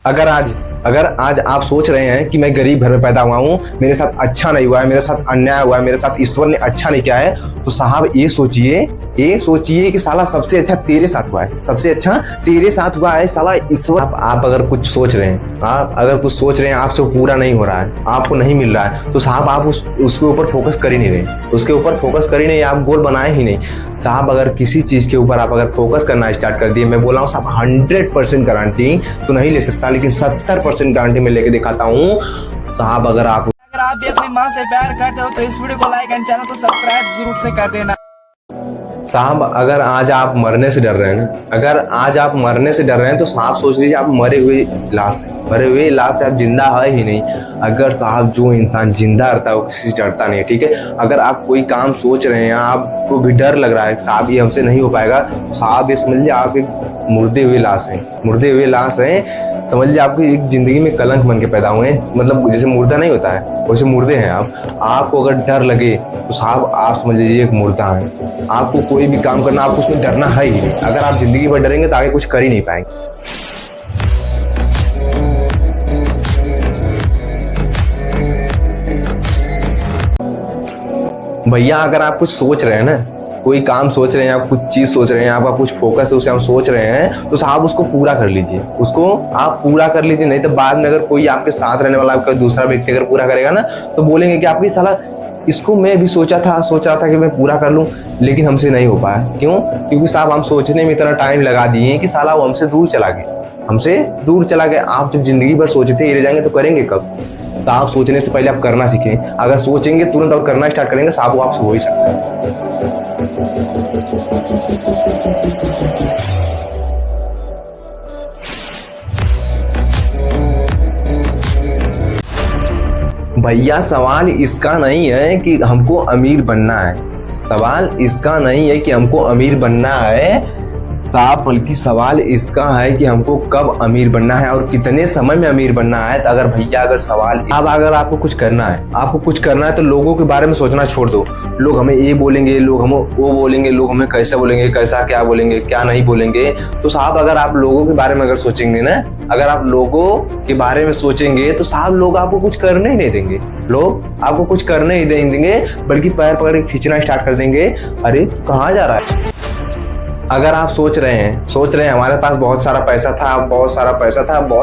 अगर आज आप सोच रहे हैं कि मैं गरीब घर में पैदा हुआ हूँ, मेरे साथ अच्छा नहीं हुआ है, मेरे साथ अन्याय हुआ है, मेरे साथ ईश्वर ने अच्छा नहीं किया है, तो साहब ये सोचिए कि साला सबसे अच्छा तेरे साथ हुआ है, सबसे अच्छा तेरे साथ हुआ है साला ईश्वर। आप अगर कुछ सोच रहे हैं, आपसे वो पूरा नहीं हो रहा है, आपको नहीं मिल रहा है, तो साहब आप उसके ऊपर फोकस कर ही नहीं रहे, उसके ऊपर फोकस कर ही नहीं, आप गोल बनाए ही नहीं। साहब अगर किसी चीज के ऊपर आप अगर फोकस करना स्टार्ट कर दिए, मैं बोल रहा हूँ साहब 100% गारंटी तो नहीं ले सकता, लेकिन 70% गारंटी में लेके दिखाता हूँ साहब। अगर आप भी अपनी माँ से प्यार करते हो तो इस वीडियो को लाइक एंड चैनल को सब्सक्राइब जरूर से कर देना। साहब अगर आज आप मरने से डर रहे हैं ना, तो साहब सोच लीजिए आप मरे हुए लाश है, आप जिंदा है ही नहीं। अगर साहब जो इंसान जिंदा रहता है वो किसी से डरता नहीं है, ठीक है। अगर आप कोई काम सोच रहे हैं, आपको भी डर लग रहा है साहब ये हमसे नहीं हो पाएगा, तो साहब ये समझ लीजिए आप एक मुर्दे हुए लाश हैं। समझ लीजिए आपकी एक जिंदगी में कलंक बन के पैदा हुए हैं, मतलब जैसे मुर्दा नहीं होता है वैसे मुर्दे हैं आप। आपको अगर डर लगे तो साहब आप समझ लीजिए एक मुर्दा है। आपको कोई भी काम करना, आपको उसमें डरना है ही नहीं। अगर आप जिंदगी भर डरेंगे तो आगे कुछ कर ही नहीं पाएंगे। भैया अगर आप कुछ सोच रहे हैं ना, कोई काम सोच रहे हैं, आप कुछ चीज सोच रहे हैं, आपका कुछ फोकस है उसे हम सोच रहे हैं, तो साहब उसको पूरा कर लीजिए, नहीं तो बाद में अगर कोई आपके साथ रहने वाला कोई दूसरा व्यक्ति अगर पूरा करेगा ना, तो बोलेंगे कि आपकी साला इसको मैं भी सोचा था कि मैं पूरा कर लूं, लेकिन हमसे नहीं हो पाया। क्यों? क्योंकि साहब हम सोचने में इतना टाइम लगा दिए कि साला वो हमसे दूर चला गया। आप जब जिंदगी भर सोचते ही रह जाएंगे तो करेंगे कब? साहब सोचने से पहले आप करना सीखें। अगर सोचेंगे तुरंत और करना स्टार्ट करेंगे, साहब वो आपसे हो ही सकता है। भैया सवाल इसका नहीं है कि हमको अमीर बनना है, साहब बल्कि सवाल इसका है कि हमको कब अमीर बनना है और कितने समय में अमीर बनना है। तो अगर भैया अगर सवाल अब अगर आपको कुछ करना है तो लोगों के बारे में सोचना छोड़ दो। लोग हमें ये बोलेंगे, लोग हमें वो बोलेंगे, लोग हमें कैसे बोलेंगे, कैसा क्या बोलेंगे, क्या नहीं बोलेंगे। तो साहब अगर आप लोगों के बारे में अगर सोचेंगे ना, तो साहब लोग आपको कुछ करने ही नहीं देंगे, बल्कि पैर पकड़ के खींचना स्टार्ट कर देंगे। अरे तू कहाँ जा रहा है? अगर आप सोच रहे हैं हमारे पास बहुत सारा पैसा था, बहुत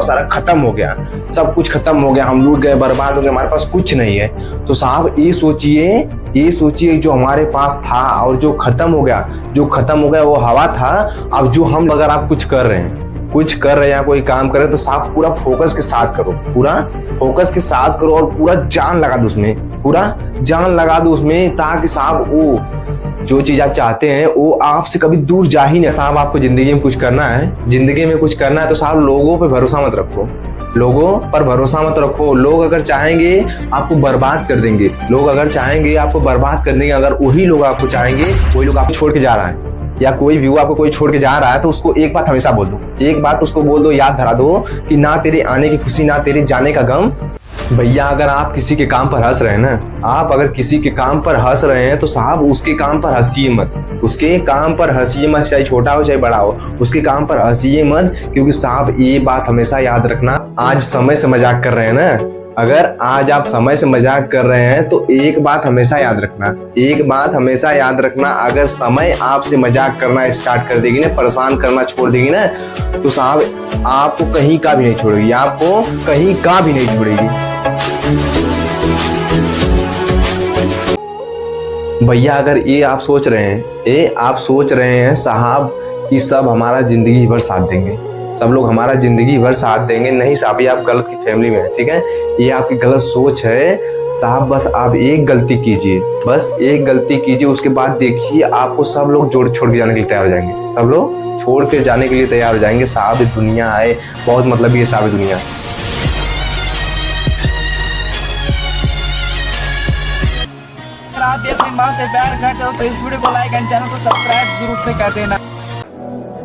सारा खत्म हो गया, सब कुछ खत्म हो गया, हम लूट गए, बर्बाद हो गए, हमारे पास कुछ नहीं है, तो साहब ये सोचिए जो हमारे पास था और जो खत्म हो गया वो हवा था। अब जो हम अगर आप कुछ कर रहे हैं या कोई काम कर रहे हैं, तो साहब पूरा फोकस के साथ करो और पूरा जान लगा दो उसमें, ताकि साहब वो जो चीज आप चाहते हैं वो आपसे कभी दूर जा ही नहीं। साहब आपको जिंदगी में कुछ करना है तो साहब लोगों पर भरोसा मत रखो। लोग अगर चाहेंगे आपको बर्बाद कर देंगे, अगर वही लोग आपको चाहेंगे, वही लोग आपको छोड़ के जा रहा है, या कोई भी आपको कोई छोड़ के जा रहा है, तो उसको एक बात हमेशा बोल दो, याद धरा दो कि ना तेरे आने की खुशी, ना तेरे जाने का गम। भैया अगर आप किसी के काम पर हंस रहे हैं तो साहब उसके काम पर हंसिए मत, चाहे छोटा हो चाहे बड़ा हो, उसके काम पर हंसिए मत। क्योंकि साहब ये बात हमेशा याद रखना, आज समय से मजाक कर रहे हैं ना, अगर आज आप समय से मजाक कर रहे हैं तो एक बात हमेशा याद रखना, अगर समय आपसे मजाक करना स्टार्ट कर देगी ना, परेशान करना छोड़ देगी ना, तो साहब आपको कहीं का भी नहीं छोड़ेगी। भैया अगर ये आप सोच रहे हैं साहब कि सब हमारा जिंदगी भर साथ देंगे, सब लोग हमारा जिंदगी भर साथ देंगे, नहीं साहब ये आप गलत की फैमिली में है, ठीक है। ये आपकी गलत सोच है साहब। बस आप एक गलती कीजिए, उसके बाद देखिए आपको सब लोग छोड़ के जाने के लिए तैयार हो जाएंगे। साहब दुनिया है बहुत मतलबी है, साहब दुनिया। अगर आप भी अपनी माँ से प्यार करते हो तो इस वीडियो को लाइक एंड चैनल को सब्सक्राइब जरूर से कर देना।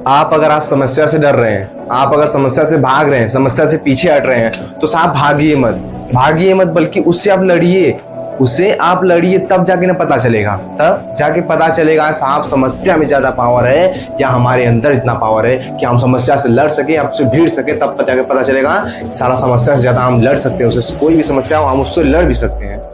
आप अगर आज समस्या से डर रहे हैं, आप अगर समस्या से भाग रहे हैं, समस्या से पीछे हट रहे हैं, तो साहब भागिए मत, बल्कि उससे आप लड़िए। उससे आप लड़िए, तब जाके ना पता चलेगा, तब जाके पता चलेगा साहब समस्या में ज्यादा पावर है या हमारे अंदर इतना पावर है कि हम समस्या से लड़ सके, आपसे भिड़ सके। तब जाके पता चलेगा सारा समस्या से ज्यादा हम लड़ सकते हैं, उससे कोई भी समस्या हो हम उससे लड़ भी सकते हैं।